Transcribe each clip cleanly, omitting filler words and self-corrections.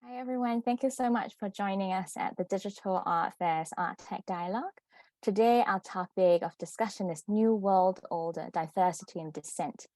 Hi, everyone. Thank you so much for joining us at the Digital Art Fair's Art Tech Dialogue. Today, our topic of discussion is New World Order, Diversity and Dissent.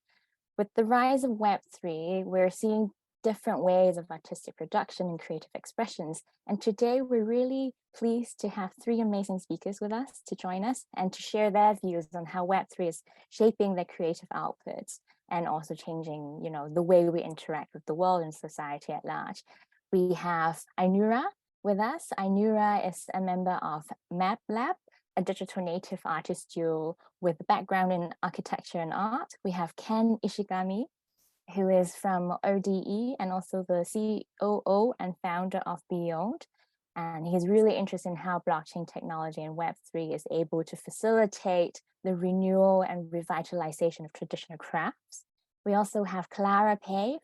With the rise of Web3, we're seeing different ways of artistic production and creative expressions. And today, we're really pleased to have three amazing speakers with us to join us and to share their views on how Web3 is shaping their creative outputs and also changing, the way we interact with the world and society at large. We have Ainura with us. Ainura is a member of MABLAB, a digital native artist duo with a background in architecture and art. We have Ken Ishigami, who is from ODE and also the COO and founder of Beyond. And he's really interested in how blockchain technology and Web3 is able to facilitate the renewal and revitalization of traditional crafts. We also have Clara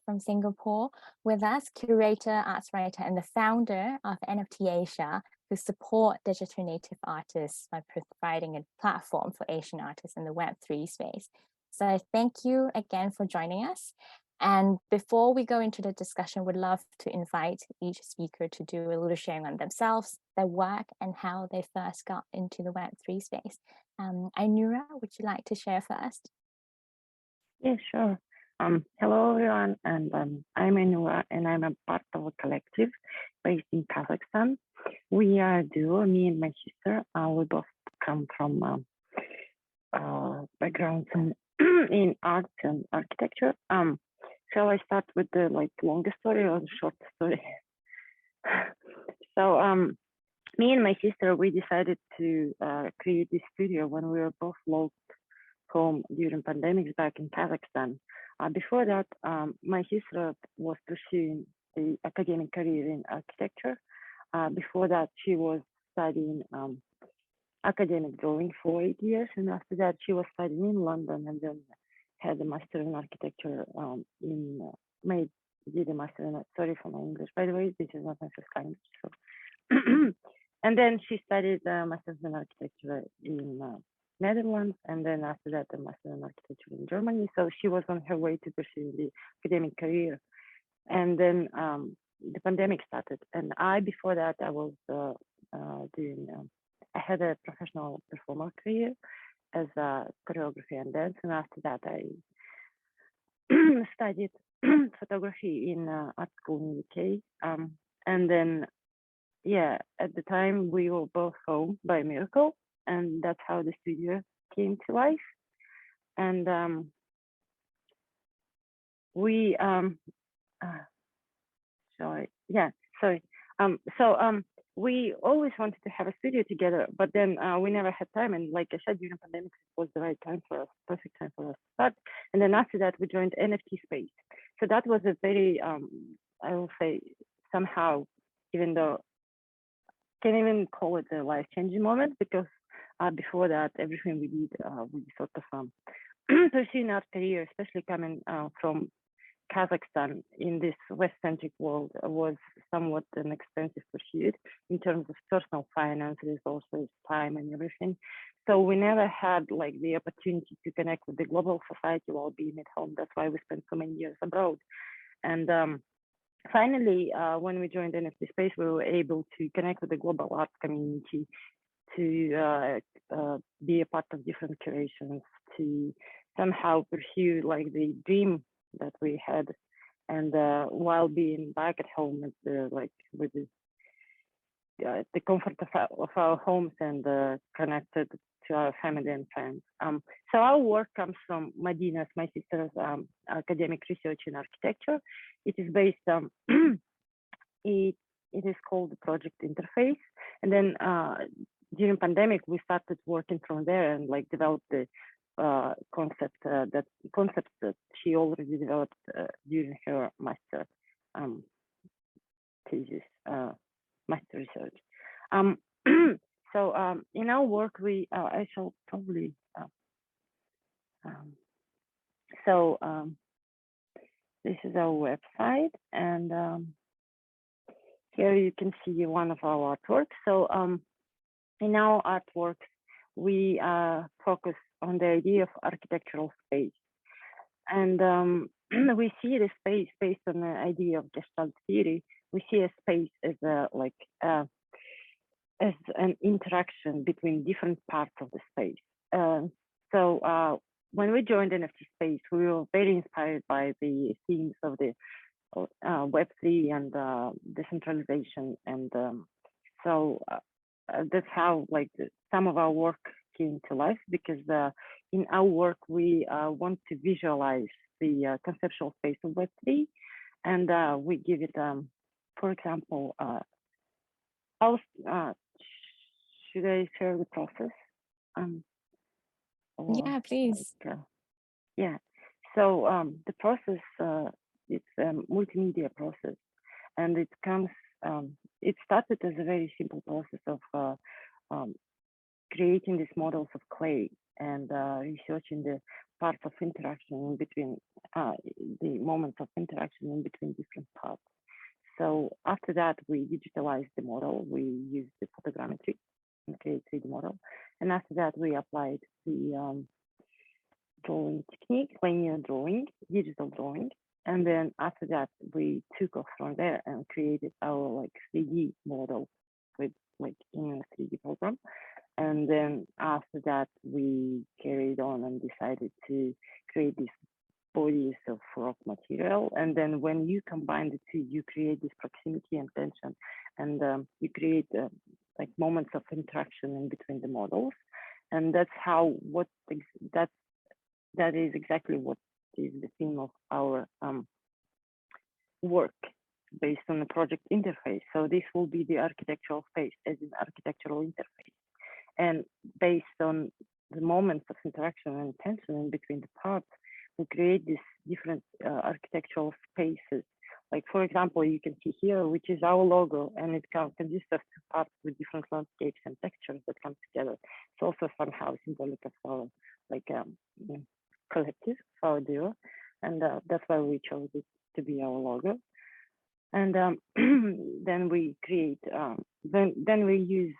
from Singapore with us, curator, arts writer, and the founder of NFT Asia, who support digital native artists by providing a platform for Asian artists in the Web3 space. So thank you again for joining us. And before we go into the discussion, we'd love to invite each speaker to do a little sharing on themselves, their work, and how they first got into the Web3 space. Ainura, would you like to share first? Yeah, sure. Hello, everyone, and I'm Ainura, and I'm a part of a collective based in Kazakhstan. We are a duo, me and my sister. We both come from backgrounds in art and architecture. Shall I start with the longest story or the short story? So, me and my sister, we decided to create this studio when we were both locked home during pandemics back in Kazakhstan. Before that, my sister was pursuing the academic career in architecture. Before that, she was studying academic drawing for 8 years. And after that, she was studying in London and then had a master in architecture did a master in, sorry for my English, by the way, this is not my first language. So. And then she studied master's in architecture in Netherlands, and then after that, a master in architecture in Germany. So she was on her way to pursue the academic career. And then the pandemic started. And before that, I was I had a professional performer career as choreography and dance. And after that, I studied photography in art school in the UK. And then, yeah, at the time, we were both home by miracle. And that's how the studio came to life. And we we always wanted to have a studio together, but then we never had time. And like I said, during pandemic, it was the right time for us, perfect time for us to start. And then after that, we joined NFT space. So that was a very, I will say, somehow, even though can't even call it a life-changing moment, because before that, everything we did, we sort of pursuing our career, especially coming from Kazakhstan in this West-centric world, was somewhat an expensive pursuit in terms of personal finance, resources, time, and everything. So we never had the opportunity to connect with the global society while being at home. That's why we spent so many years abroad. And finally, when we joined NFT Space, we were able to connect with the global art community, to be a part of different curations, to somehow pursue the dream that we had, and while being back at home with the comfort of our homes and connected to our family and friends. So our work comes from Madina's, my sister's academic research in architecture. It is based on it is called the project interface, and then during pandemic we started working from there and developed the concepts that she already developed during her master thesis, master research. So in our work, I shall probably this is our website, and here you can see one of our artworks. So in our artworks, we focus on the idea of architectural space. And we see the space based on the idea of Gestalt theory, we see a space as a like as an interaction between different parts of the space. So when we joined NFT space, we were very inspired by the themes of the Web3 and decentralization, and so that's how like some of our work came to life, because in our work we want to visualize the conceptual space of Web3, and we give it, for example, should I share the process? Yeah, please. Like, yeah. So the process, it's a multimedia process, and it comes. It started as a very simple process of creating these models of clay and researching the parts of interaction in between, the moments of interaction in between different parts. So after that, we digitalized the model. We used the photogrammetry and create 3D model. And after that, we applied the drawing technique, linear drawing, digital drawing. And then after that, we took off from there and created our like 3D model with like in a 3D program. And then after that, we carried on and decided to create these bodies of rock material. And then when you combine the two, you create this proximity and tension, and you create like moments of interaction in between the models. And that's how that is exactly what is the theme of our work based on the project interface. So this will be the architectural space as an architectural interface. And based on the moments of interaction and tension in between the parts, we create these different architectural spaces. Like, for example, you can see here, which is our logo, and it consists of two parts with different landscapes and textures that come together. It's also somehow symbolic of our like collective, our duo, and that's why we chose it to be our logo. And then we create, then we use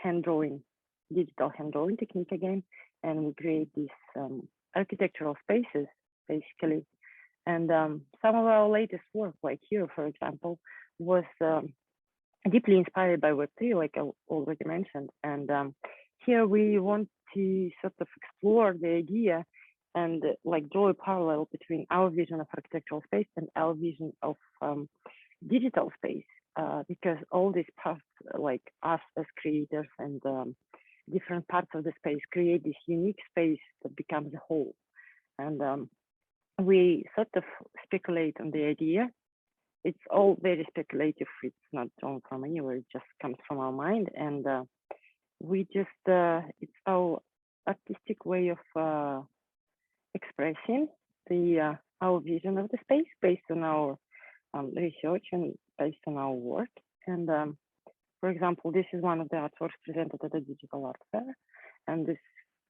hand drawing, digital hand drawing technique again, and we create these architectural spaces basically. And some of our latest work, like here, for example, was deeply inspired by Web3, like I already mentioned. And here we want to sort of explore the idea and like draw a parallel between our vision of architectural space and our vision of digital space, because all these parts, like us as creators and different parts of the space, create this unique space that becomes a whole. And we sort of speculate on the idea. It's all very speculative. It's not drawn from anywhere. It just comes from our mind. And we just, it's our artistic way of expressing the our vision of the space based on our research and based on our work. And for example, this is one of the artworks presented at the Digital Art Fair, and this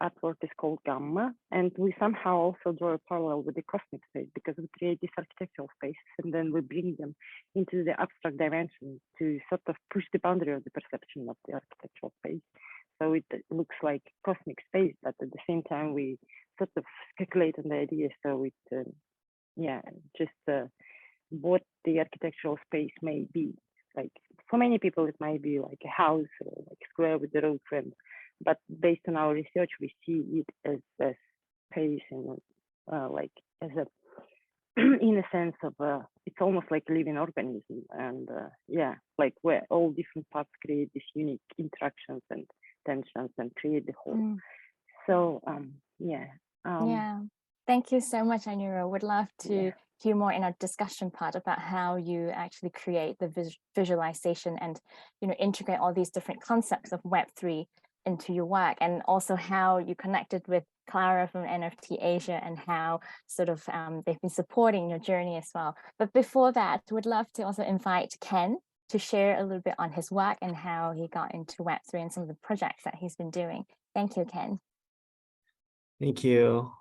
artwork is called Gamma. And we somehow also draw a parallel with the cosmic space, because we create these architectural spaces and then we bring them into the abstract dimension to sort of push the boundary of the perception of the architectural space. So it looks like cosmic space, but at the same time we sort of speculate on the idea. So it, yeah, just what the architectural space may be. Like for many people, it might be like a house or like square with the roof, but based on our research, we see it as a space and like as a, in a sense of, it's almost like a living organism. And yeah, like where all different parts create these unique interactions and tensions and create the whole. So yeah. Yeah, thank you so much, Ainura. Would love to hear more in our discussion part about how you actually create the visualization and, you know, integrate all these different concepts of Web3 into your work, and also how you connected with Clara from NFT Asia and how sort of they've been supporting your journey as well. But before that, would love to also invite Ken to share a little bit on his work and how he got into Web3 and some of the projects that he's been doing. Thank you, Ken. Thank you.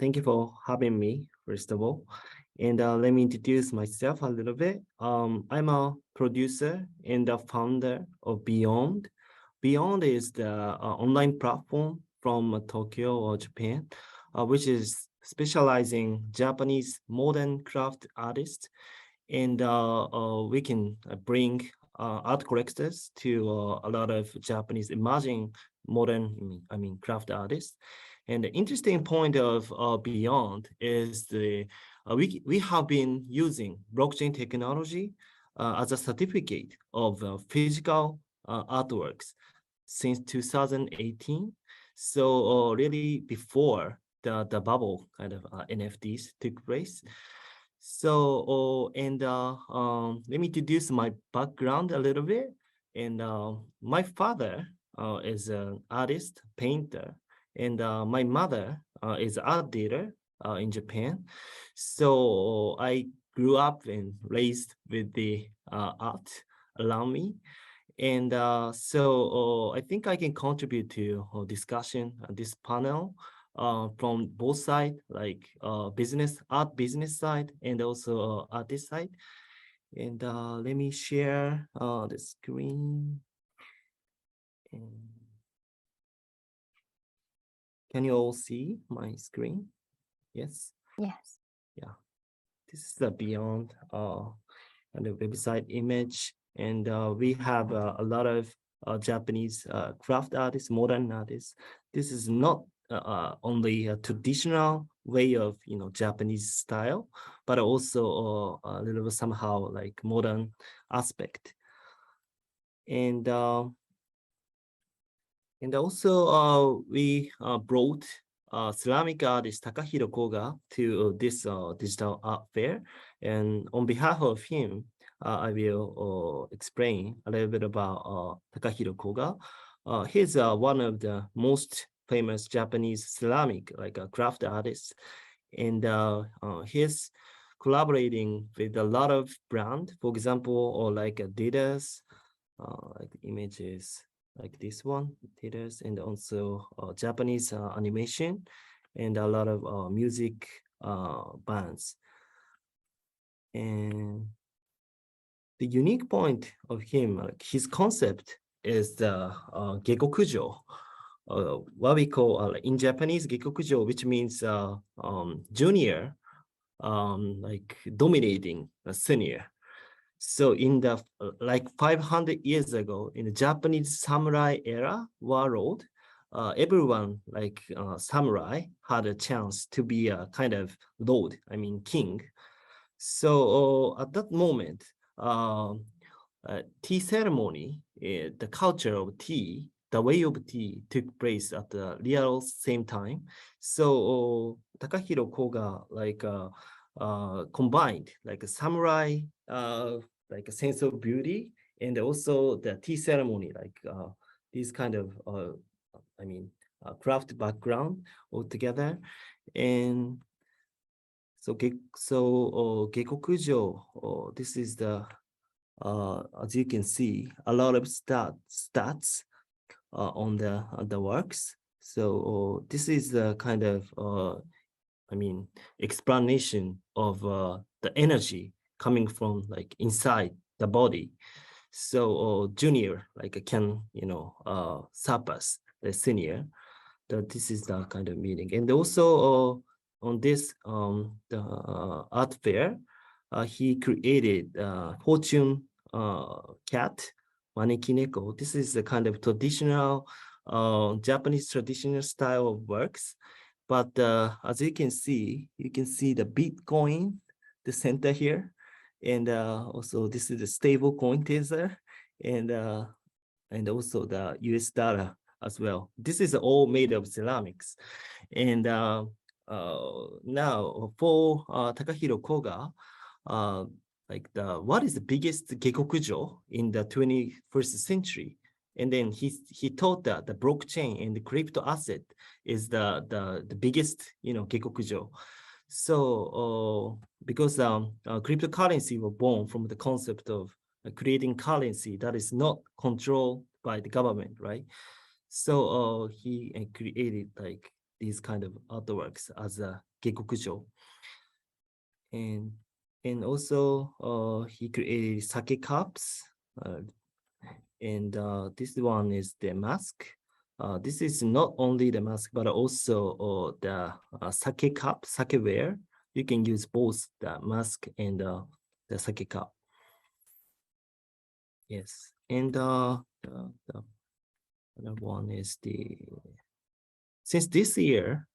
Thank you for having me, first of all. And let me introduce myself a little bit. I'm a producer and the founder of Beyond. Beyond is the online platform from Tokyo or Japan, which is specializing Japanese modern craft artists and we can bring art collectors to a lot of Japanese emerging modern, craft artists. And the interesting point of Beyond is we have been using blockchain technology as a certificate of physical artworks since 2018. So really before the bubble kind of NFTs took place. So, let me introduce my background a little bit. And my father is an artist, painter, and my mother is an art dealer in Japan. So I grew up and raised with the art around me. And I think I can contribute to discussion this panel from both sides, like art business side and also artist side. And let me share the screen. And can you all see my screen? Yes. Yes. Yeah. This is the Beyond and the website image. And we have a lot of Japanese craft artists, modern artists. This is not only a traditional way of Japanese style, but also a little bit somehow like modern aspect. And also we brought ceramic artist Takahiro Koga to this digital art fair. And on behalf of him, I will explain a little bit about Takahiro Koga. He's one of the most famous Japanese ceramic craft artists, and he's collaborating with a lot of brand, for example, or like Adidas, like the images like this one, theaters, and also Japanese animation, and a lot of music bands. And the unique point of him, like his concept, is the Gekokujo, what we call in Japanese Gekokujo, which means junior, like dominating a senior. So in the like 500 years ago, in the Japanese samurai era world, everyone like samurai had a chance to be a kind of lord, king. So at that moment, tea ceremony, the culture of tea, the way of tea took place at the real same time. So Takahiro Koga combined like a samurai, like a sense of beauty, and also the tea ceremony, like this kind of craft background altogether. And so Gekokujo, this is the as you can see, a lot of stats on the works. So this is the kind of explanation of the energy coming from like inside the body. So junior can surpass the senior. That this is the kind of meaning. And also on this the art fair, he created fortune cat, manekineko. This is the kind of traditional Japanese traditional style of works. But as you can see the Bitcoin, the center here, and also this is the stable coin Tether, and also the US dollar as well. This is all made of ceramics. And now for Takahiro Koga, what is the biggest gekokujo in the 21st century? And then he thought that the blockchain and the crypto asset is the biggest gekokujo. So because cryptocurrency were born from the concept of creating currency that is not controlled by the government, right? So he created like these kind of artworks as a gekokujo. And also he created sake cups, and this one is the mask. This is not only the mask, but also the sake cup, sakeware. You can use both the mask and the sake cup. Yes, and the other one is since this year,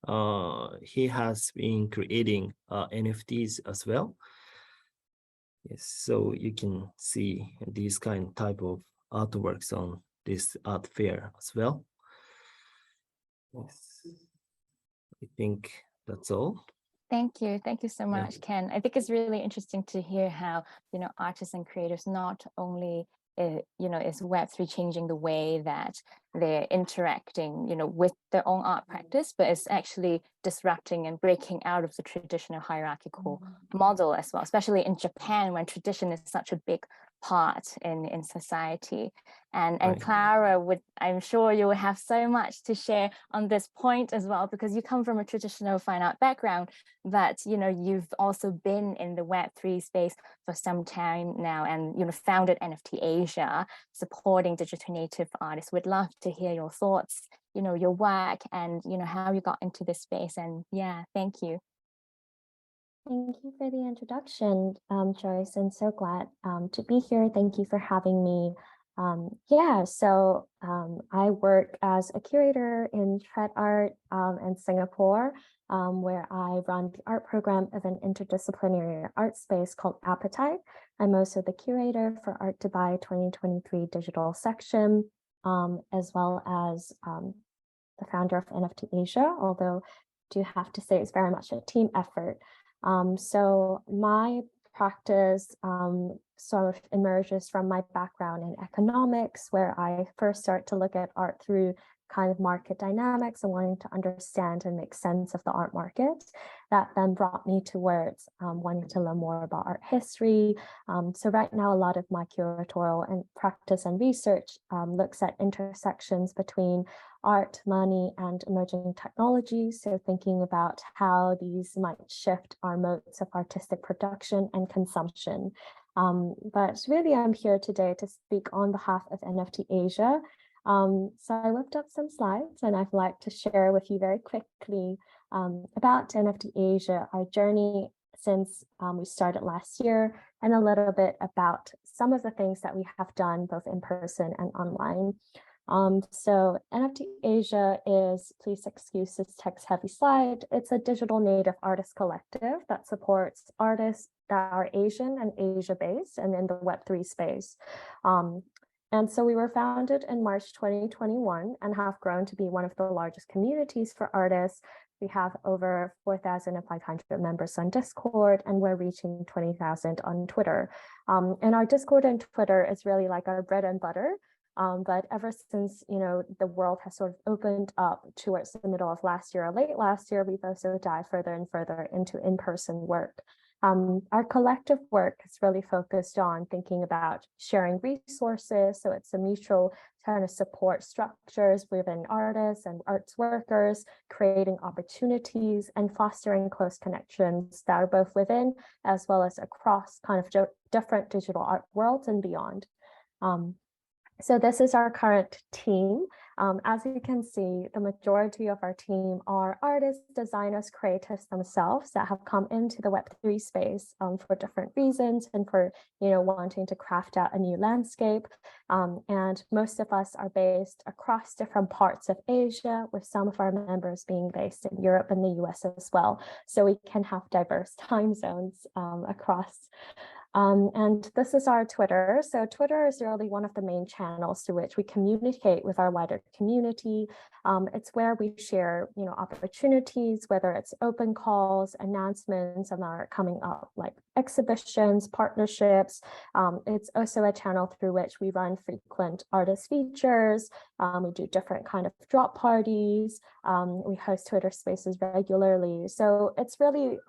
he has been creating NFTs as well. Yes, so you can see these type of artworks on this art fair as well. Yes, I think that's all. Thank you. Thank you so much, Ken. I think it's really interesting to hear how, artists and creators not only, is Web3 changing the way that they're interacting, with their own art practice, but it's actually disrupting and breaking out of the traditional hierarchical model as well, especially in Japan, when tradition is such a big part in society. And Right. Clara, I'm sure you will have so much to share on this point as well, because you come from a traditional fine art background, but you've also been in the Web3 space for some time now, and founded NFT Asia, supporting digital native artists. We'd love to hear your thoughts, your work, and how you got into this space. And yeah, thank you. Thank you for the introduction, Joyce. I'm so glad to be here. Thank you for having me. I work as a curator in Tread Art in Singapore, where I run the art program of an interdisciplinary art space called Appetite. I'm also the curator for Art Dubai 2023 digital section, as well as the founder of NFT Asia, although I do have to say it's very much a team effort. So my practice sort of emerges from my background in economics, where I first start to look at art through kind of market dynamics and wanting to understand and make sense of the art market. That then brought me towards wanting to learn more about art history. So right now, a lot of my curatorial and practice and research looks at intersections between art, money, and emerging technologies. So thinking about how these might shift our modes of artistic production and consumption. But really, I'm here today to speak on behalf of NFT Asia. So I whipped up some slides, and I'd like to share with you very quickly about NFT Asia, our journey since we started last year, and a little bit about some of the things that we have done both in person and online. So NFT Asia is, please excuse this text-heavy slide, it's a digital native artist collective that supports artists that are Asian and Asia-based and in the Web3 space. And so we were founded in March 2021 and have grown to be one of the largest communities for artists. We have over 4,500 members on Discord, and we're reaching 20,000 on Twitter. And our Discord and Twitter is really like our bread and butter. But ever since, the world has sort of opened up towards the middle of last year or late last year, we've also dived further and further into in-person work. Our collective work is really focused on thinking about sharing resources. So it's a mutual kind of support structures within artists and arts workers, creating opportunities and fostering close connections that are both within as well as across kind of different digital art worlds and beyond. So this is our current team. As you can see, the majority of our team are artists, designers, creatives themselves that have come into the Web3 space for different reasons and for wanting to craft out a new landscape. And most of us are based across different parts of Asia, with some of our members being based in Europe and the US as well. So we can have diverse time zones across. And this is our Twitter. So Twitter is really one of the main channels through which we communicate with our wider community. It's where we share, opportunities, whether it's open calls, announcements of our coming up, like exhibitions, partnerships. It's also a channel through which we run frequent artist features. We do different kind of drop parties. We host Twitter spaces regularly. So it's really,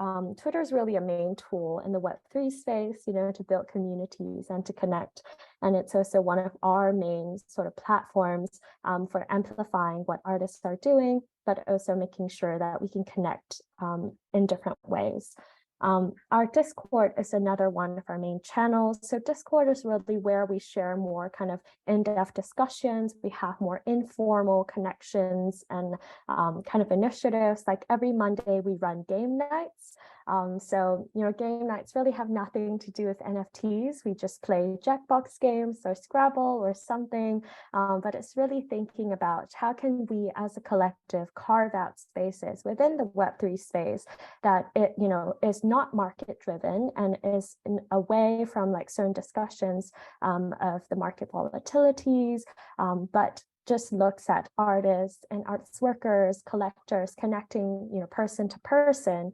Twitter is really a main tool in the Web3 space, to build communities and to connect. And it's also one of our main sort of platforms for amplifying what artists are doing, but also making sure that we can connect in different ways. Our Discord is another one of our main channels. So Discord is really where we share more kind of in-depth discussions. We have more informal connections and kind of initiatives. Like every Monday we run game nights. So, game nights really have nothing to do with NFTs. We just play Jackbox games or Scrabble or something, but it's really thinking about how can we as a collective carve out spaces within the Web3 space that it, is not market driven and is away from like certain discussions of the market volatilities, but just looks at artists and arts workers, collectors connecting, person to person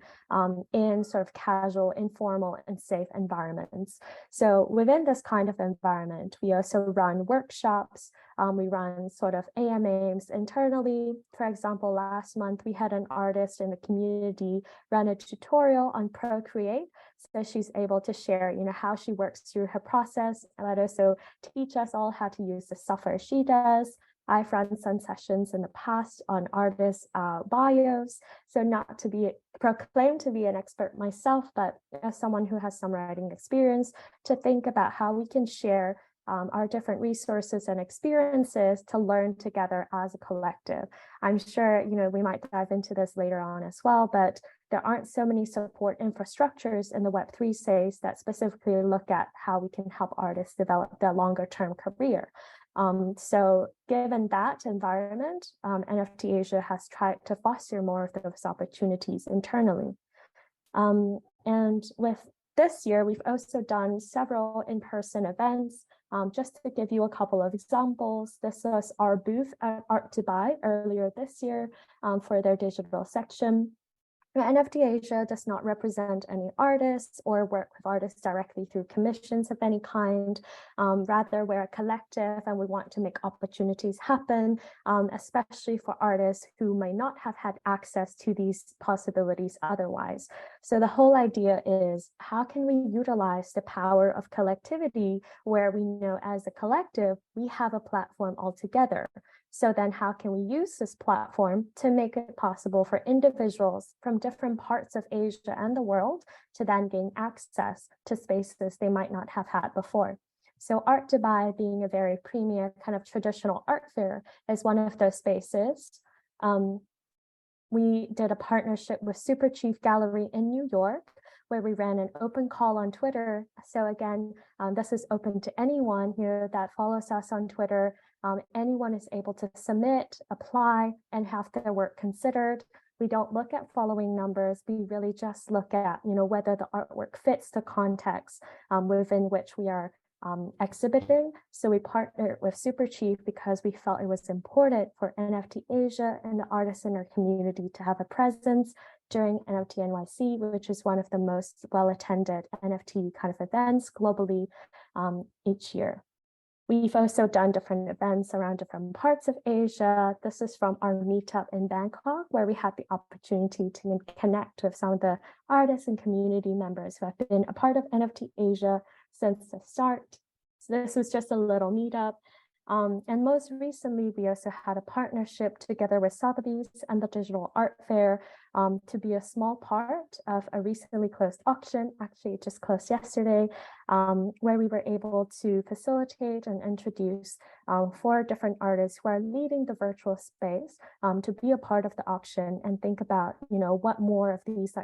in sort of casual, informal, and safe environments. So within this kind of environment, we also run workshops. We run sort of AMAs internally. For example, last month we had an artist in the community run a tutorial on Procreate. So she's able to share, how she works through her process, and also teach us all how to use the software she does. I've run some sessions in the past on artists' bios. So not to be proclaimed to be an expert myself, but as someone who has some writing experience, to think about how we can share our different resources and experiences to learn together as a collective. I'm sure, we might dive into this later on as well, but there aren't so many support infrastructures in the Web3 space that specifically look at how we can help artists develop their longer term career. So given that environment, NFT Asia has tried to foster more of those opportunities internally. And with this year, we've also done several in-person events. Just to give you a couple of examples, this was our booth at Art Dubai earlier this year for their digital section. NFT Asia does not represent any artists or work with artists directly through commissions of any kind. Rather, we're a collective and we want to make opportunities happen, especially for artists who may not have had access to these possibilities otherwise. So the whole idea is, how can we utilize the power of collectivity where we know as a collective, we have a platform altogether? So then how can we use this platform to make it possible for individuals from different parts of Asia and the world to then gain access to spaces they might not have had before? So Art Dubai, being a very premier kind of traditional art fair, is one of those spaces. We did a partnership with Super Chief Gallery in New York, where we ran an open call on Twitter. So again, this is open to anyone here that follows us on Twitter. Anyone is able to submit, apply, and have their work considered. We don't look at following numbers. We really just look at, whether the artwork fits the context within which we are exhibiting. So we partnered with Super Chief because we felt it was important for NFT Asia and the artists in our community to have a presence during NFT NYC, which is one of the most well-attended NFT kind of events globally each year. We've also done different events around different parts of Asia. This is from our meetup in Bangkok, where we had the opportunity to connect with some of the artists and community members who have been a part of NFT Asia since the start. So this was just a little meetup. And most recently, we also had a partnership together with Sotheby's and the Digital Art Fair to be a small part of a recently closed auction. Actually, it just closed yesterday, where we were able to facilitate and introduce 4 different artists who are leading the virtual space to be a part of the auction and think about, what more of these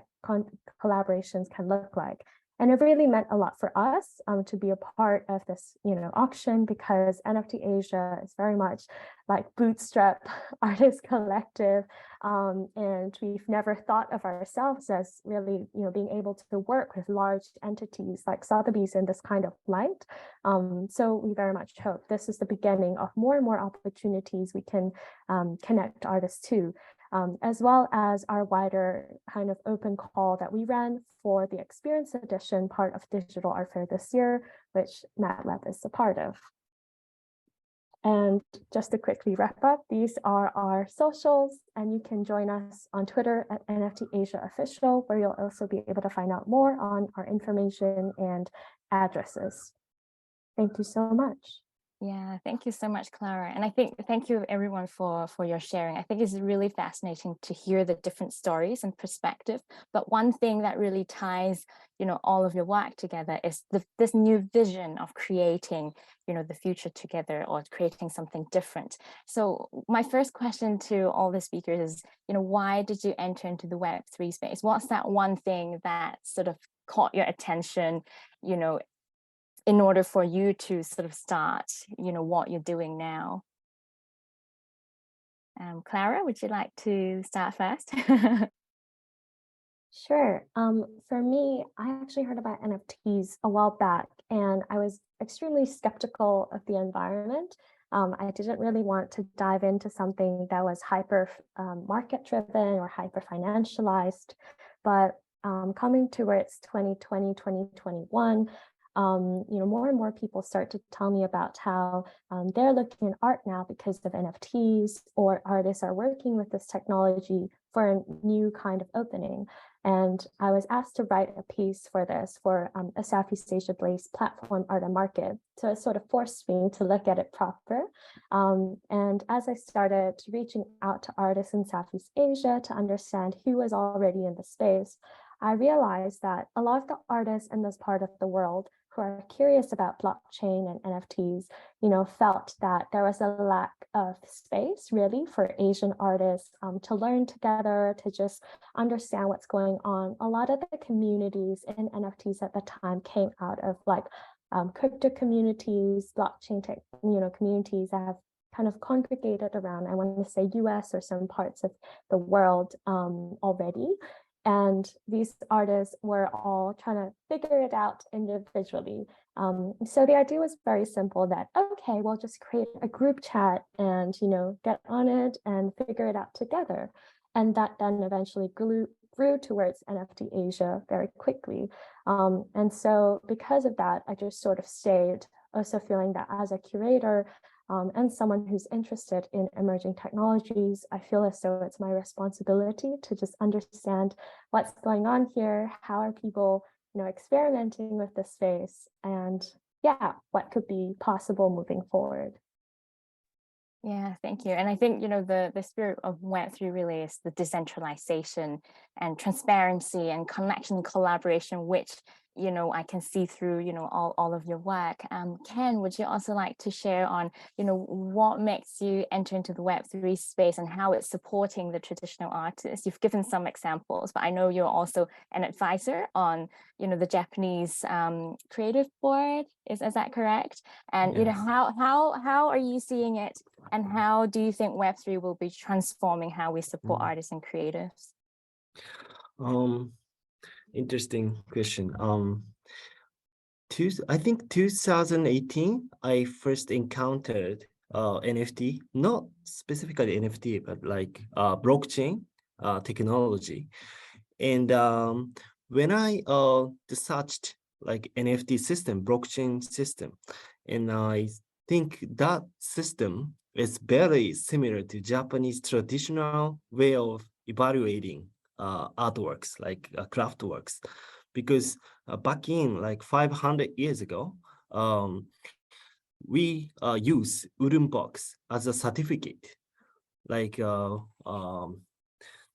collaborations can look like. And it really meant a lot for us to be a part of this, auction, because NFT Asia is very much like bootstrap artist collective. And we've never thought of ourselves as really, being able to work with large entities like Sotheby's in this kind of light. So we very much hope this is the beginning of more and more opportunities we can connect artists to. As well as our wider kind of open call that we ran for the Experience Edition part of Digital Art Fair this year, which MABLAB is a part of. And just to quickly wrap up, these are our socials, and you can join us on Twitter at NFT Asia Official, where you'll also be able to find out more on our information and addresses. Thank you so much. Yeah, thank you so much, Clara. And I think thank you everyone for your sharing. I think it's really fascinating to hear the different stories and perspective. But one thing that really ties, all of your work together is this new vision of creating, the future together or creating something different. So my first question to all the speakers is, why did you enter into the Web3 space? What's that one thing that sort of caught your attention, in order for you to sort of start, what you're doing now? Clara, would you like to start first? Sure. For me, I actually heard about NFTs a while back, and I was extremely skeptical of the environment. I didn't really want to dive into something that was hyper market driven or hyper financialized, but coming towards 2020, 2021, more and more people start to tell me about how they're looking at art now because of NFTs, or artists are working with this technology for a new kind of opening. And I was asked to write a piece for this for a Southeast Asia-based platform, Art and Market. So it sort of forced me to look at it proper. And as I started reaching out to artists in Southeast Asia to understand who was already in the space, I realized that a lot of the artists in this part of the world who are curious about blockchain and NFTs, felt that there was a lack of space really for Asian artists to learn together, to just understand what's going on. A lot of the communities in NFTs at the time came out of like crypto communities, blockchain communities that have kind of congregated around, I want to say US or some parts of the world already. And these artists were all trying to figure it out individually. So the idea was very simple that, okay, we'll just create a group chat and, get on it and figure it out together. And that then eventually grew towards NFT Asia very quickly. And so because of that, I just sort of stayed also feeling that as a curator, and someone who's interested in emerging technologies, I feel as though it's my responsibility to just understand what's going on here, how are people, experimenting with the space, and yeah, what could be possible moving forward. Yeah, thank you. And I think, the spirit of Web3 really is the decentralization and transparency and connection and collaboration, which, I can see through, all of your work. Ken, would you also like to share on, what makes you enter into the Web3 space and how it's supporting the traditional artists? You've given some examples, but I know you're also an advisor on, the Japanese creative board. Is that correct? And, Yes. how are you seeing it? And how do you think Web3 will be transforming how we support artists and creatives? Interesting question. I think 2018, I first encountered NFT, not specifically NFT, but like blockchain technology. And when I searched like NFT system, blockchain system, and I think that system is very similar to Japanese traditional way of evaluating artworks, like craft works, because back in like 500 years ago, we use wooden box as a certificate, like not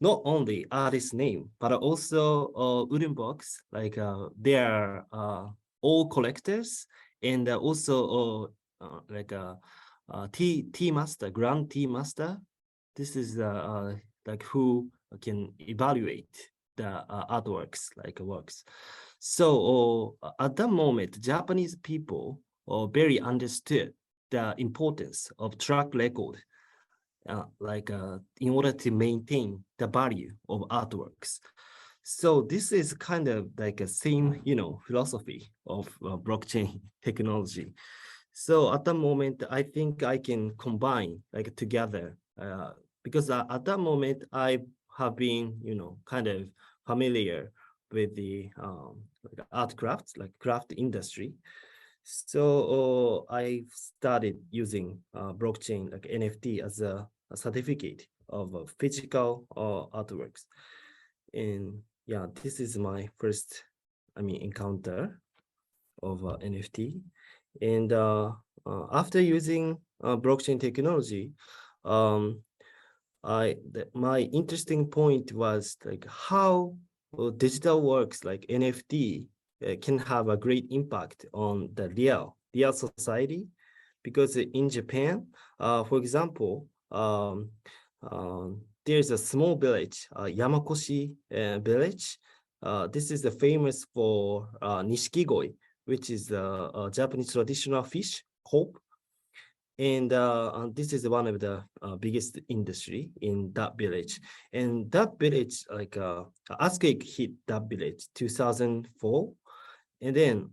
only artist name, but also wooden box, like they are all collectors, and also like a tea master, grand tea master. This is like who can evaluate the artworks, like works. So at that moment, Japanese people very understood the importance of track record, in order to maintain the value of artworks. So this is kind of like a same, philosophy of blockchain technology. So at the moment, I think I can combine like together because at that moment I have been, kind of familiar with the like art crafts, like craft industry. So I started using blockchain, like NFT, as a certificate of physical artworks. And yeah, this is my first, encounter of NFT. And after using blockchain technology, my interesting point was like how digital works like NFT can have a great impact on the real society, because in Japan, for example, there's a small village, Yamakoshi village. This is famous for nishikigoi, which is a Japanese traditional fish, hope. And this is one of the biggest industry in that village. And that village, like earthquake hit that village 2004. And then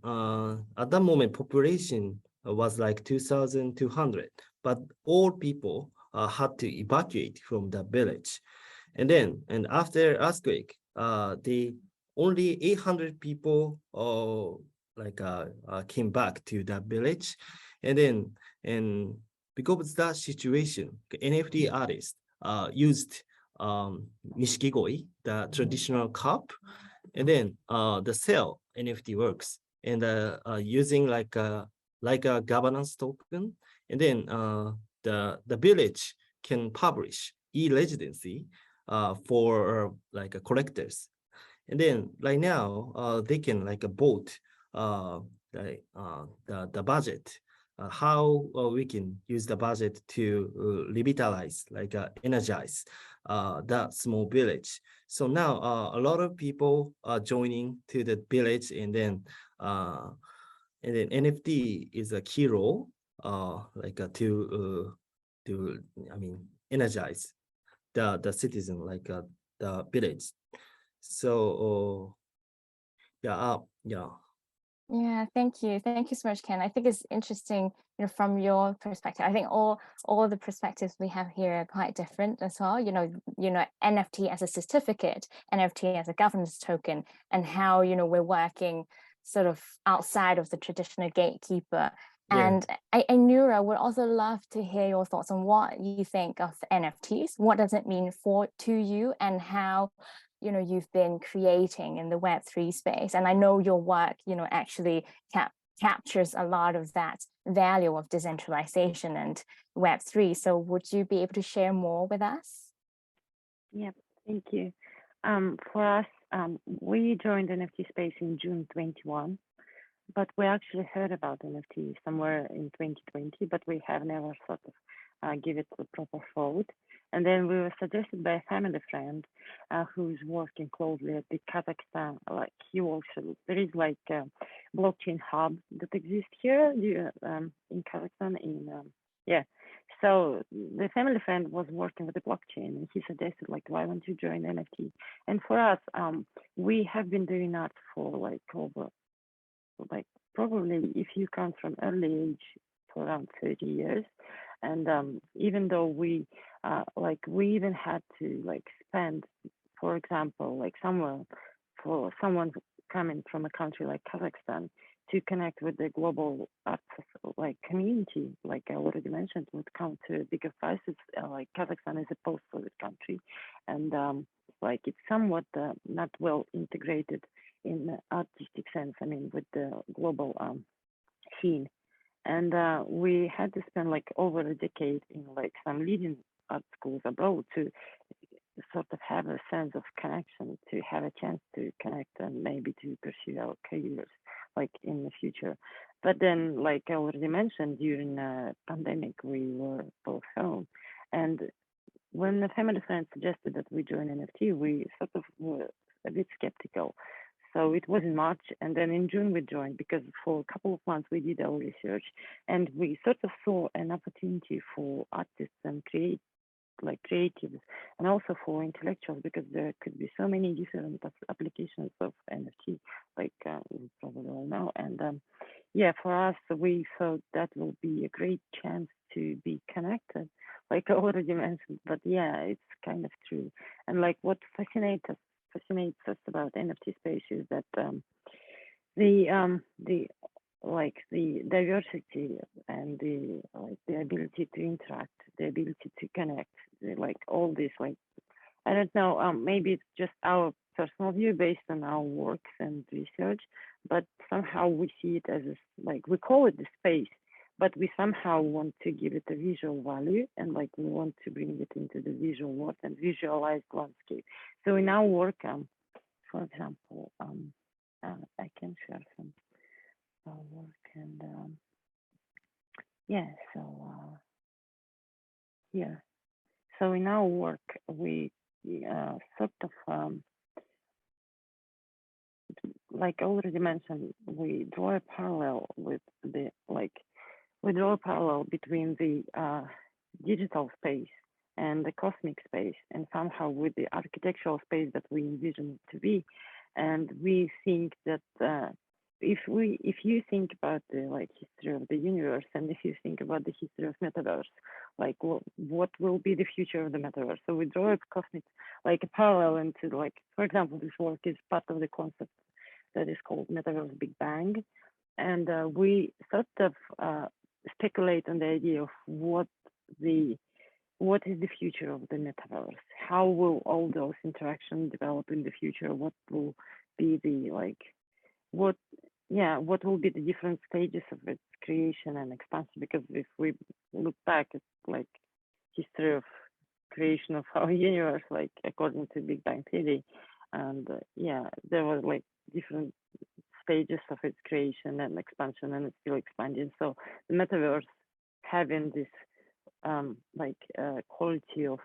at that moment, population was like 2,200, but all people had to evacuate from the village. And then, and after earthquake, they only 800 people came back to that village. And then, and because of that situation, the NFT artists used nishikigoi, the traditional cup, and then the sell NFT works, and using like a governance token, and then the village can publish e-residency for like collectors. And then right now they can like vote the budget, how we can use the budget to revitalize, like energize that small village. So now a lot of people are joining to the village, and then NFT is a key role, to I mean energize the citizen, like the village. So yeah. Yeah, thank you. Thank you so much, Ken. I think it's interesting, from your perspective. I think all the perspectives we have here are quite different as well. NFT as a certificate, NFT as a governance token, and how, we're working sort of outside of the traditional gatekeeper. Yeah. And Ainura would also love to hear your thoughts on what you think of NFTs. What does it mean to you, and how you've been creating in the Web3 space? And I know your work, actually captures a lot of that value of decentralization and Web3. So would you be able to share more with us? Yeah, thank you. For us, we joined the NFT space in June 21, but we actually heard about NFT somewhere in 2020, but we have never sort of give it a proper thought. And then we were suggested by a family friend who's working closely at the Kazakhstan. Like there is like a blockchain hub that exists here in Kazakhstan. So the family friend was working with the blockchain, and he suggested, like, why don't you join NFT? And for us, we have been doing that for like over, like probably if you come from early age, for around 30 years. And even though we even had to like spend, for example, like somewhere for someone coming from a country like Kazakhstan to connect with the global like community, like I already mentioned, would come to bigger prices. Like Kazakhstan is a post-Soviet country, and like it's somewhat not well integrated in the artistic sense. I mean, with the global scene. And we had to spend like over a decade in like some leading art schools abroad to sort of have a sense of connection, to have a chance to connect and maybe to pursue our careers like in the future. But then, like I already mentioned, during the pandemic, we were both home. And when the family friend suggested that we join NFT, we sort of were a bit skeptical. So it was in March, and then in June we joined, because for a couple of months we did our research, and we sort of saw an opportunity for artists and creatives, and also for intellectuals, because there could be so many different applications of NFT, like we probably all know. And for us, we thought that will be a great chance to be connected, like I already mentioned. But yeah, it's kind of true. And like what fascinates us about NFT space is that the diversity and the ability to interact, the ability to connect, like all this, like I don't know, maybe it's just our personal view based on our works and research, but somehow we see it as we call it the space, but we somehow want to give it a visual value, and like we want to bring it into the visual world and visualize landscape. So in our work, for example, I can share some work, and yeah, so yeah, so in our work we sort of like I already mentioned, we draw a parallel with the we draw a parallel between the digital space and the cosmic space, and somehow with the architectural space that we envision it to be. And we think that if you think about the history of the universe, and if you think about the history of metaverse, like what will be the future of the metaverse? So we draw a cosmic, like a parallel into, like, for example, this work is part of the concept that is called Metaverse Big Bang. And we sort of speculate on the idea of what is the future of the metaverse? How will all those interactions develop in the future? What will be the what will be the different stages of its creation and expansion? Because if we look back at like history of creation of our universe, like according to Big Bang Theory, and there was like different stages of its creation and expansion, and it's still expanding. So the metaverse having this quality of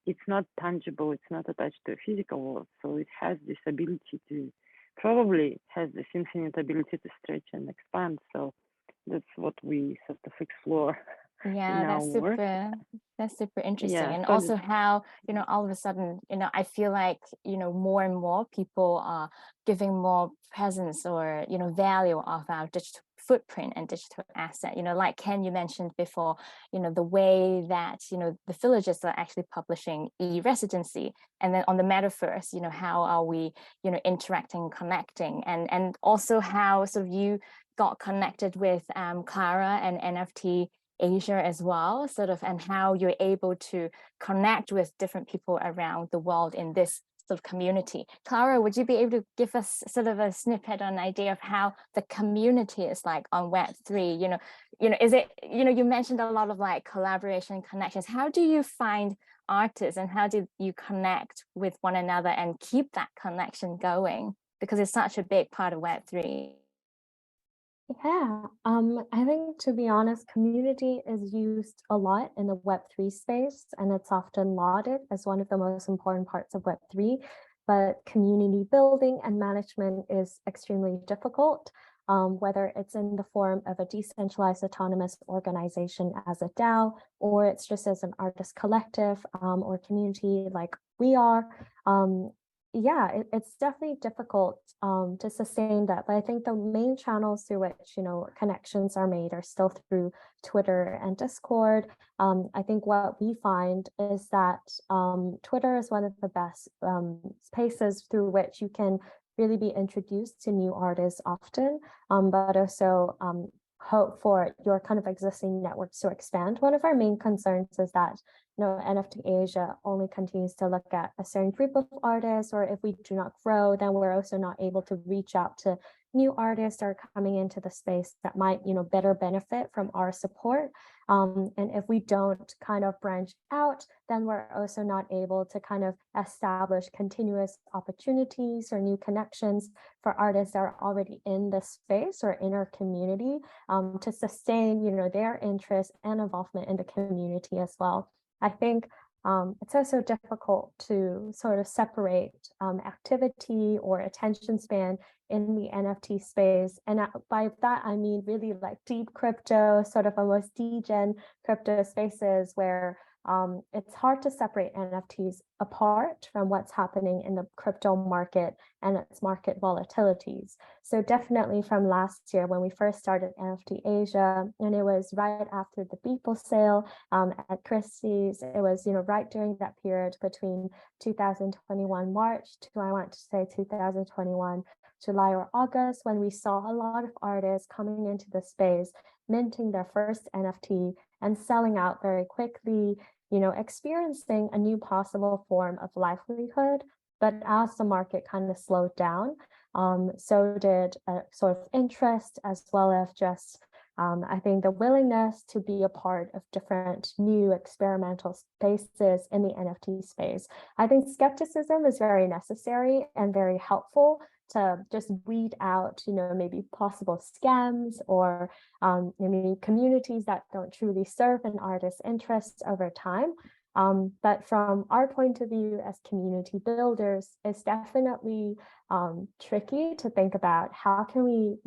it's not tangible, it's not attached to a physical world, so it has this ability to probably has this infinite ability to stretch and expand. So that's what we sort of explore. Yeah, that's super interesting. Yeah, and so also how, all of a sudden, I feel like, more and more people are giving more presence or, value of our digital footprint and digital asset. Like Ken, you mentioned before, the way that, the villages are actually publishing e-residency. And then on the metaverse, how are we, interacting, connecting, and also how sort of you got connected with Clara and NFT Asia as well, sort of, and how you're able to connect with different people around the world in this sort of community. Clara, would you be able to give us sort of a snippet or an idea of how the community is like on Web3? Is it, you mentioned a lot of like collaboration, connections. How do you find artists, and how do you connect with one another and keep that connection going? Because it's such a big part of Web3. Yeah, I think, to be honest, community is used a lot in the Web3 space, and it's often lauded as one of the most important parts of Web3. But community building and management is extremely difficult, whether it's in the form of a decentralized autonomous organization as a DAO, or it's just as an artist collective or community like we are. It's definitely difficult to sustain that, but I think the main channels through which connections are made are still through Twitter and Discord. I think what we find is that Twitter is one of the best spaces through which you can really be introduced to new artists often, but also hope for your kind of existing networks to expand. One of our main concerns is that NFT Asia only continues to look at a certain group of artists, or if we do not grow, then we're also not able to reach out to new artists that are coming into the space that might better benefit from our support. And if we don't kind of branch out, then we're also not able to kind of establish continuous opportunities or new connections for artists that are already in the space or in our community, to sustain their interest and involvement in the community as well. I think it's also difficult to sort of separate activity or attention span in the NFT space. And by that, I mean really like deep crypto, sort of almost degen crypto spaces where it's hard to separate NFTs apart from what's happening in the crypto market and its market volatilities. So definitely from last year when we first started NFT Asia, and it was right after the Beeple sale at Christie's, it was right during that period between 2021 March to, I want to say, 2021 July or August, when we saw a lot of artists coming into the space, minting their first NFT and selling out very quickly, experiencing a new possible form of livelihood. But as the market kind of slowed down, so did a sort of interest, as well as just I think the willingness to be a part of different new experimental spaces in the NFT space. I think skepticism is very necessary and very helpful to just weed out, maybe possible scams or maybe communities that don't truly serve an artist's interests over time. But from our point of view as community builders, it's definitely tricky to think about how can we,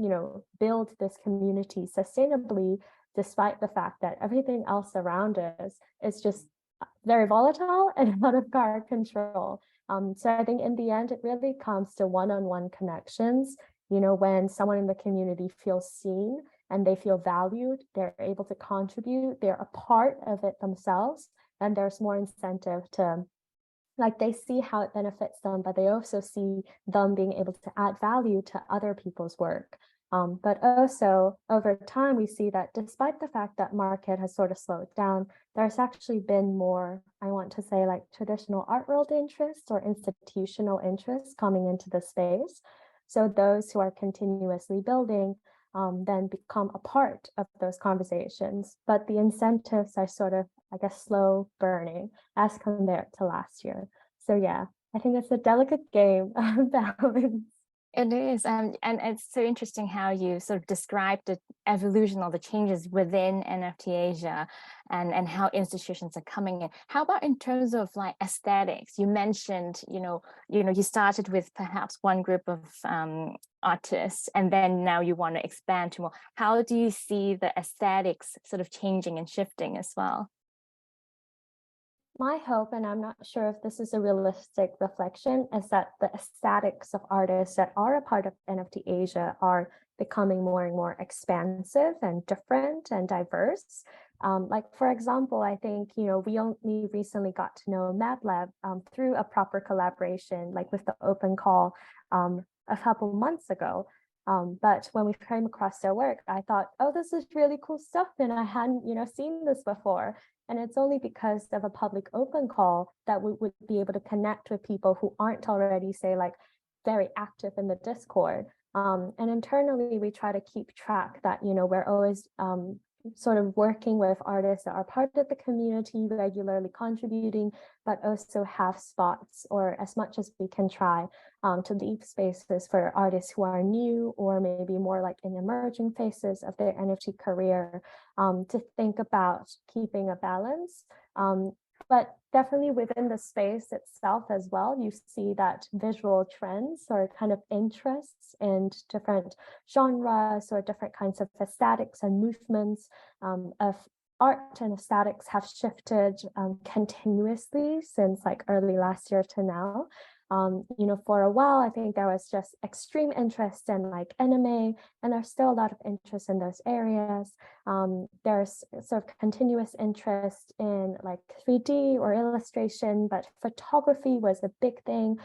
build this community sustainably, despite the fact that everything else around us is just very volatile and out of our control. So I think in the end, it really comes to one-on-one connections. When someone in the community feels seen and they feel valued, they're able to contribute, they're a part of it themselves, and there's more incentive to, like, they see how it benefits them, but they also see them being able to add value to other people's work. But also over time, we see that despite the fact that market has sort of slowed down, there's actually been more, I want to say, like traditional art world interests or institutional interests coming into the space. So those who are continuously building then become a part of those conversations. But the incentives are sort of, I guess, slow burning as compared to last year. So yeah, I think it's a delicate game of balance. It is, and it's so interesting how you sort of described the evolution or the changes within NFT Asia and how institutions are coming in. How about in terms of like aesthetics? You mentioned, you started with perhaps one group of artists, and then now you want to expand to more. How do you see the aesthetics sort of changing and shifting as well? My hope, and I'm not sure if this is a realistic reflection, is that the aesthetics of artists that are a part of NFT Asia are becoming more and more expansive and different and diverse. Like, for example, I think, we only recently got to know MABLAB through a proper collaboration, like with the open call a couple months ago. But when we came across their work, I thought, oh, this is really cool stuff. And I hadn't, seen this before. And it's only because of a public open call that we would be able to connect with people who aren't already, say, like very active in the Discord. And internally, we try to keep track that, we're always sort of working with artists that are part of the community, regularly contributing, but also have spots, or as much as we can try to leave spaces for artists who are new or maybe more like in emerging phases of their NFT career, to think about keeping a balance. But definitely within the space itself as well, you see that visual trends or kind of interests in different genres or different kinds of aesthetics and movements of art and aesthetics have shifted continuously since like early last year to now. For a while, I think there was just extreme interest in like anime, and there's still a lot of interest in those areas. There's sort of continuous interest in like 3D or illustration, but photography was a big thing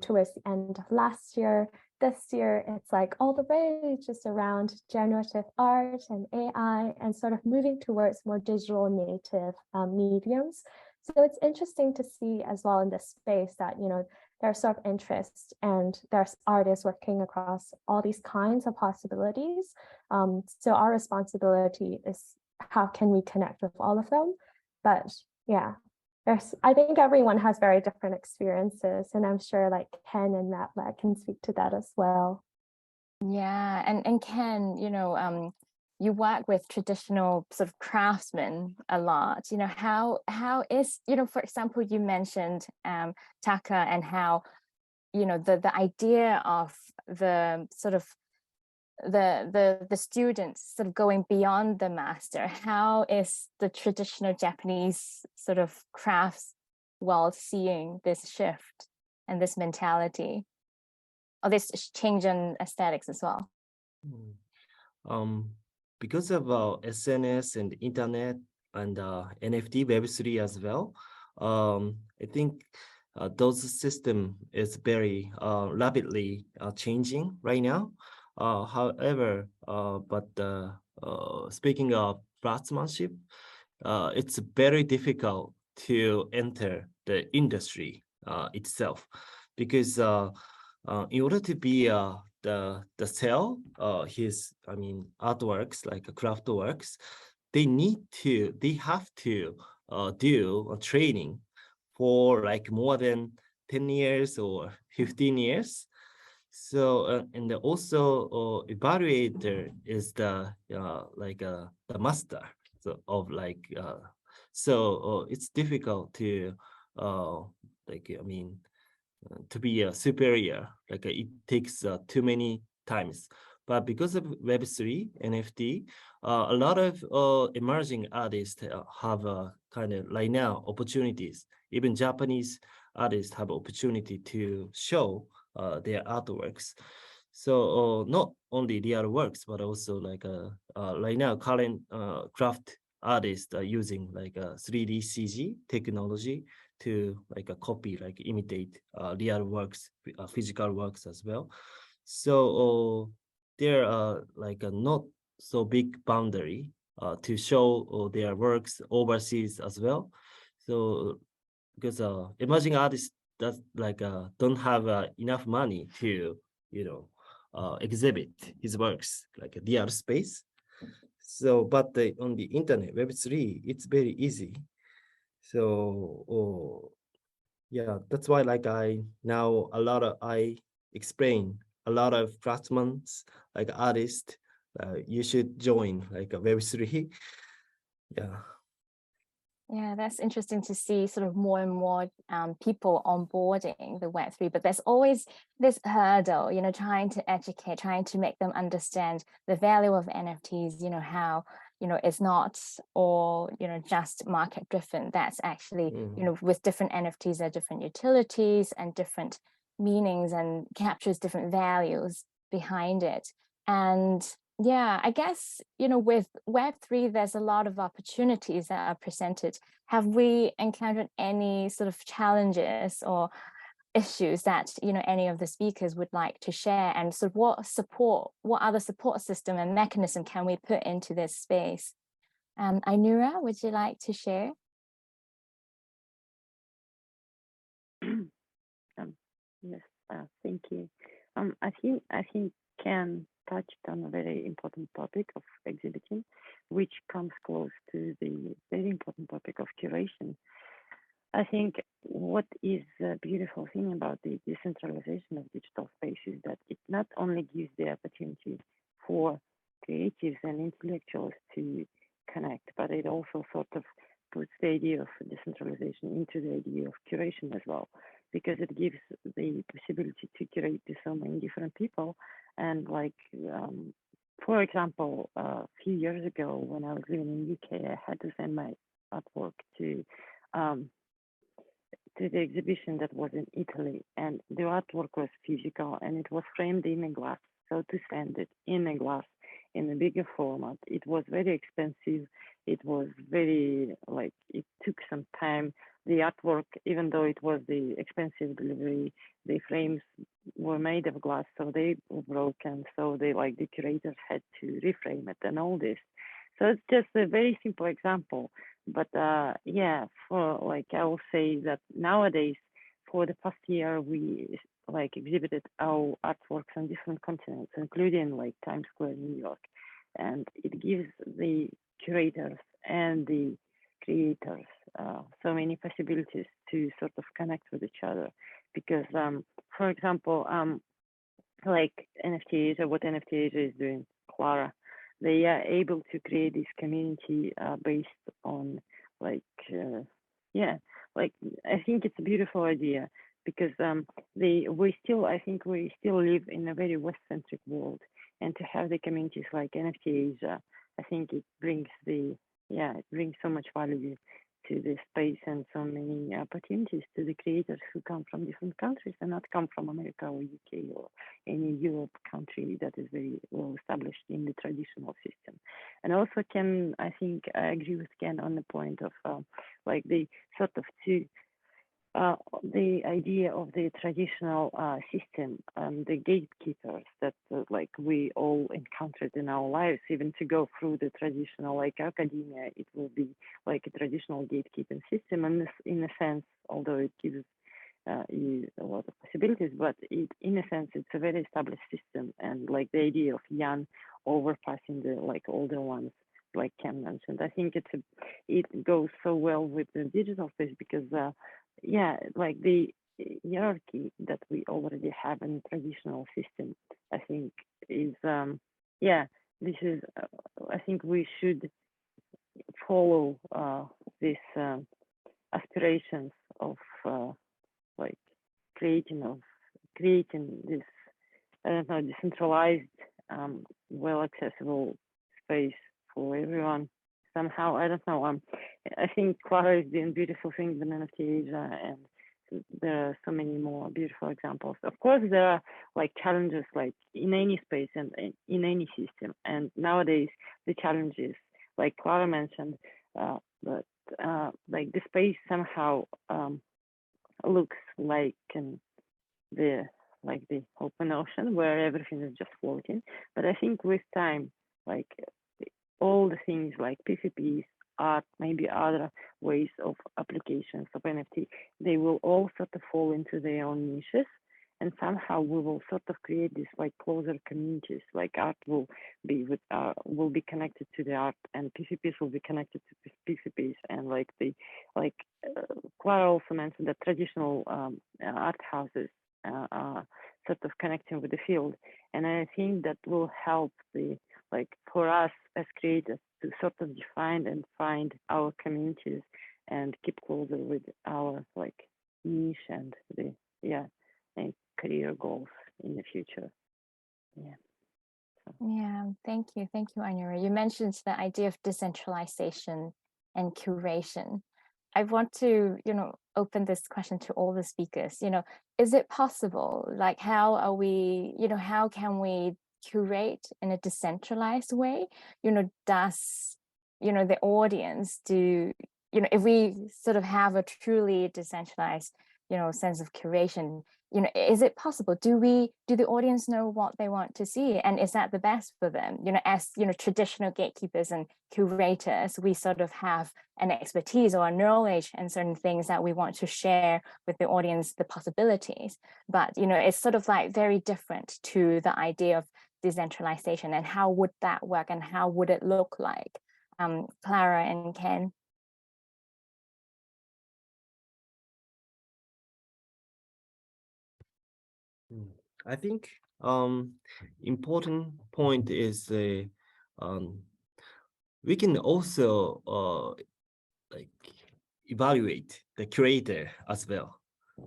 towards the end of last year. This year, it's like all the rage is around generative art and AI and sort of moving towards more digital native mediums. So it's interesting to see as well in this space that, there's sort of interest and there's artists working across all these kinds of possibilities. So our responsibility is how can we connect with all of them? But yeah, I think everyone has very different experiences, and I'm sure like Ken and MABLAB can speak to that as well. Yeah, and Ken, you work with traditional sort of craftsmen a lot. How is, for example, you mentioned Taka, and how, the idea of the sort of the students sort of going beyond the master. How is the traditional Japanese sort of crafts world seeing this shift and this mentality, or this change in aesthetics as well? Because of SNS and internet and NFT Web3 as well, I think those system is very rapidly changing right now. However, speaking of craftsmanship, it's very difficult to enter the industry itself, because in order to be the sell his artworks like craft works, they have to do a training for like more than 10 years or 15 years. So and also evaluator is the master of so it's difficult to to be a superior, it takes too many times. But because of Web3 NFT, a lot of emerging artists have kind of right now opportunities. Even Japanese artists have opportunity to show their artworks. So not only real works, but also right now current craft artists are using 3D CG technology to copy, imitate real works, physical works as well. So there are a not so big boundary to show their works overseas as well. So because emerging artists don't have enough money to exhibit his works like a DR space. So but on the internet Web3 it's very easy. So yeah, that's why I explain a lot of craftsmen artists you should join a Web3. Yeah. Yeah, that's interesting to see sort of more and more people onboarding the Web3, but there's always this hurdle, trying to educate, trying to make them understand the value of NFTs, how, it's not all, just market driven. That's actually, with different NFTs, there are different utilities and different meanings and captures different values behind it. And yeah, I guess, with Web3, there's a lot of opportunities that are presented. Have we encountered any sort of challenges or issues that, any of the speakers would like to share? And so what other support system and mechanism can we put into this space? Ainura, would you like to share? Yes, thank you. I think Ken touched on a very important topic of exhibiting, which comes close to the very important topic of curation. I think what is the beautiful thing about the decentralization of digital space is that it not only gives the opportunity for creatives and intellectuals to connect, but it also sort of puts the idea of decentralization into the idea of curation as well, because it gives the possibility to curate to so many different people. And for example, a few years ago when I was living in UK, I had to send my artwork to the exhibition that was in Italy, and the artwork was physical and it was framed in a glass. So to send it in a glass in a bigger format, it was very expensive. It was very it took some time. The artwork, even though it was the expensive delivery, the frames were made of glass, so they were broken. So the curators had to reframe it and all this. So it's just a very simple example. But yeah, for I will say that nowadays, for the past year, we exhibited our artworks on different continents, including Times Square, New York, and it gives the curators and the creators so many possibilities to sort of connect with each other. Because, for example, NFTs, or what NFTs is doing, Clara, they are able to create this community based on I think it's a beautiful idea, because we still live in a very West-centric world, and to have the communities like NFTs, I think it brings so much value to the space and so many opportunities to the creators who come from different countries and not come from America or UK or any Europe country that is very well established in the traditional system. And also I think I agree with Ken on the point of the sort of the idea of the traditional system, the gatekeepers that we all encountered in our lives. Even to go through the traditional academia, it will be a traditional gatekeeping system, and this, in a sense, although it gives is a lot of possibilities, but in a sense, it's a very established system. And like the idea of young overpassing the like older ones, like Ken mentioned, I think it goes so well with the digital space because, yeah, like the hierarchy that we already have in traditional system, I think is, yeah, this is, I think we should follow these aspirations of like creating this, I don't know, decentralized, well accessible space for everyone. Somehow, I don't know. I think Clara is doing beautiful things in NFTs, and there are so many more beautiful examples. Of course, there are like challenges, like in any space and in any system. And nowadays, the challenges, like Clara mentioned, but like the space somehow looks like the open ocean where everything is just floating. But I think with time, like all the things like PCPs, art, maybe other ways of applications of NFT, they will all sort of fall into their own niches. And somehow we will sort of create this like closer communities. Like art will be connected to the art, and PCPs will be connected to PCPs. And like Clara also mentioned that traditional art houses are sort of connecting with the field, and I think that will help for us as creators to sort of define and find our communities and keep closer with our like niche and and career goals in the future. Yeah. Yeah, thank you, Ainura. You mentioned the idea of decentralization and curation. I want to, open this question to all the speakers. Is it possible? Like, how are we? How can we curate in a decentralized way? Does the audience do? If we sort of have a truly decentralized, sense of curation, is it possible? Do the audience know what they want to see, and is that the best for them? As traditional gatekeepers and curators, we sort of have an expertise or a knowledge and certain things that we want to share with the audience, the possibilities. But it's sort of like very different to the idea of decentralization. And how would that work, and how would it look like? Clara and Ken. I think important point is we can also like evaluate the curator as well,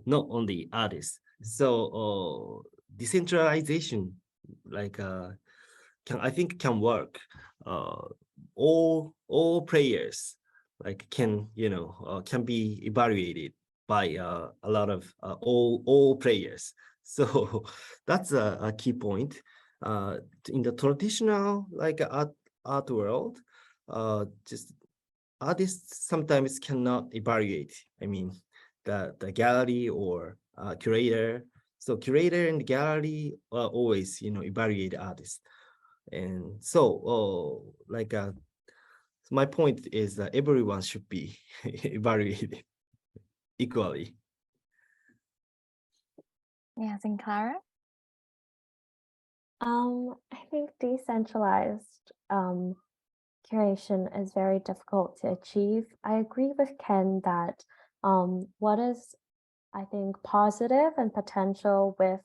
not only artists. So decentralization I think can work. All players can be evaluated by a lot of all players. So that's a key point. In the traditional art world, just artists sometimes cannot evaluate. I mean, the gallery or curator. So curator and gallery always evaluate artists. And so my point is that everyone should be evaluated equally. Yes, and Clara? I think decentralized curation is very difficult to achieve. I agree with Ken that what is, I think, positive and potential with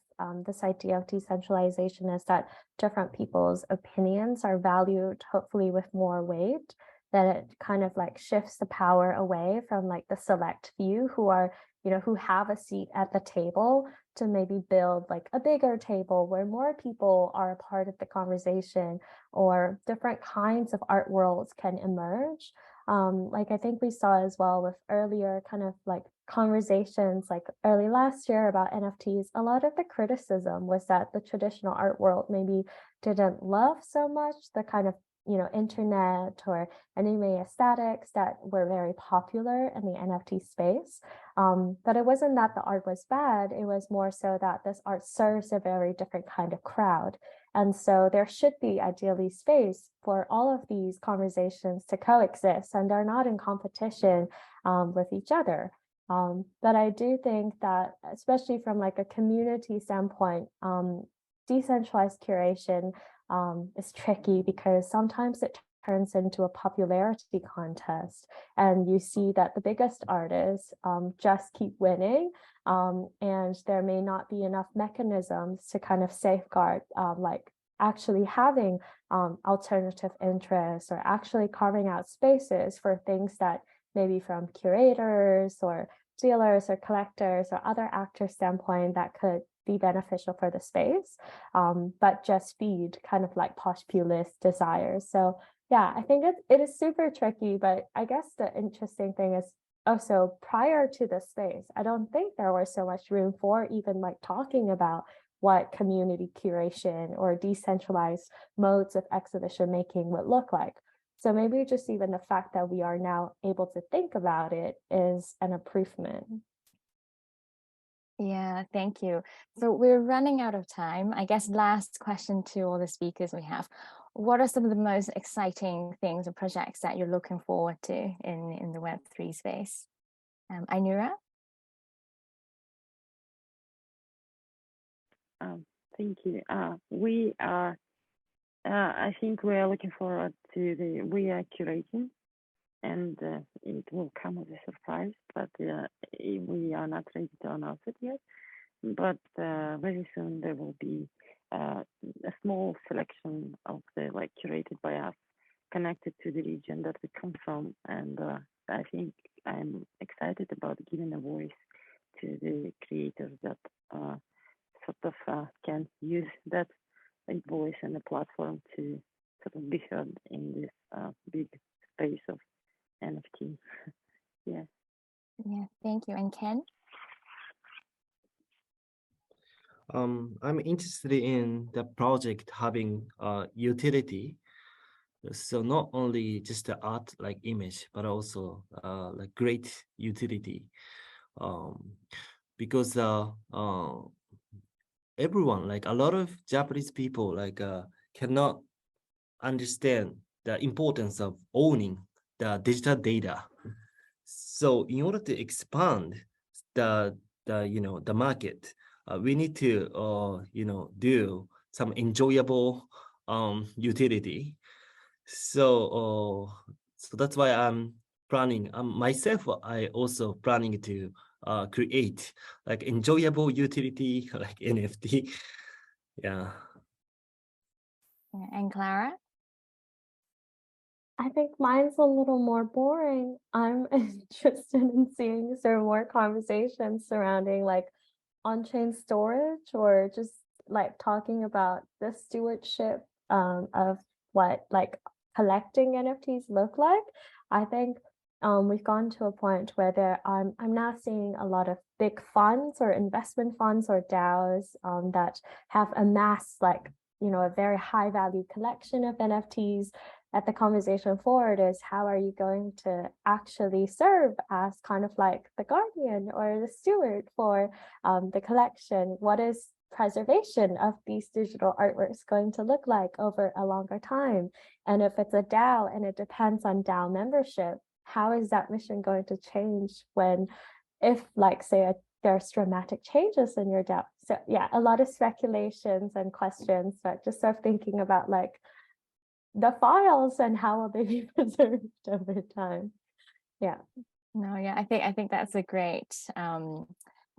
this idea of decentralization is that different people's opinions are valued, hopefully with more weight, that it kind of like shifts the power away from like the select few who are, who have a seat at the table, to maybe build like a bigger table where more people are a part of the conversation, or different kinds of art worlds can emerge. Like I think we saw as well with earlier kind of like conversations like early last year about NFTs, a lot of the criticism was that the traditional art world maybe didn't love so much the kind of internet or anime aesthetics that were very popular in the NFT space. But it wasn't that the art was bad, it was more so that this art serves a very different kind of crowd. And so there should be ideally space for all of these conversations to coexist, and they're not in competition with each other. But I do think that, especially from like a community standpoint, decentralized curation is tricky because sometimes it turns into a popularity contest, and you see that the biggest artists just keep winning, and there may not be enough mechanisms to kind of safeguard like actually having alternative interests, or actually carving out spaces for things that maybe from curators or dealers or collectors or other actors standpoint that could be beneficial for the space, but just feed kind of like populist desires. So yeah, I think it is super tricky, but I guess the interesting thing is also prior to the space, I don't think there was so much room for even like talking about what community curation or decentralized modes of exhibition making would look like. So maybe just even the fact that we are now able to think about it is an improvement. Yeah, thank you. So we're running out of time. I guess last question to all the speakers we have. What are some of the most exciting things or projects that you're looking forward to in the Web3 space? Ainura? Thank you. We are, I think we are looking forward to we are curating, and it will come as a surprise, but we are not ready to announce it yet. But very soon there will be a small selection of the like curated by us, connected to the region that we come from, and I think I'm excited about giving a voice to the creators that sort of can use that voice and a platform to sort of be heard in this big space of NFT. Yeah. Yeah, thank you. And Ken? I'm interested in the project having utility. So not only just the art like image, but also like great utility. Because everyone, like a lot of Japanese people, like cannot understand the importance of owning the digital data. So in order to expand the market, we need to do some enjoyable utility. So that's why I'm planning myself. I also planning to create like enjoyable utility like NFT. Yeah. And Clara? I think mine's a little more boring. I'm interested in seeing some more conversations surrounding like on-chain storage, or just like talking about the stewardship of what like collecting NFTs look like. I think we've gone to a point where I'm now seeing a lot of big funds or investment funds or DAOs that have amassed like, you know, a very high value collection of NFTs. At the conversation forward is, how are you going to actually serve as kind of like the guardian or the steward for the collection? What is preservation of these digital artworks going to look like over a longer time? And if it's a DAO and it depends on DAO membership, how is that mission going to change if like say there's dramatic changes in your DAO? So yeah, a lot of speculations and questions, but just sort of thinking about like the files and how will they be preserved over time. Yeah. No, yeah, I think that's a great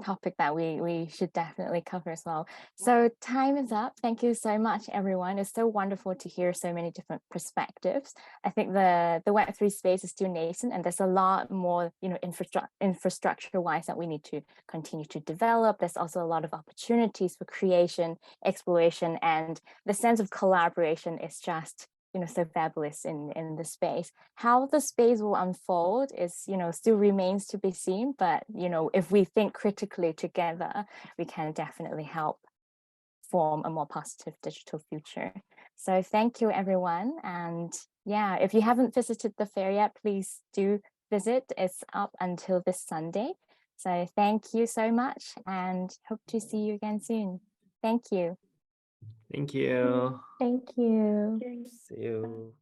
topic that we should definitely cover as well. So time is up. Thank you so much, everyone. It's so wonderful to hear so many different perspectives. I think the Web3 space is still nascent, and there's a lot more, you know, infrastructure wise that we need to continue to develop. There's also a lot of opportunities for creation, exploration, and the sense of collaboration is just, you know, so fabulous in the space. How the space will unfold is, you know, still remains to be seen, but, you know, if we think critically together, we can definitely help form a more positive digital future. So thank you, everyone. And yeah, if you haven't visited the fair yet, please do visit. It's up until this Sunday. So thank you so much, and hope to see you again soon. Thank you. Thank you. Thank you. See you.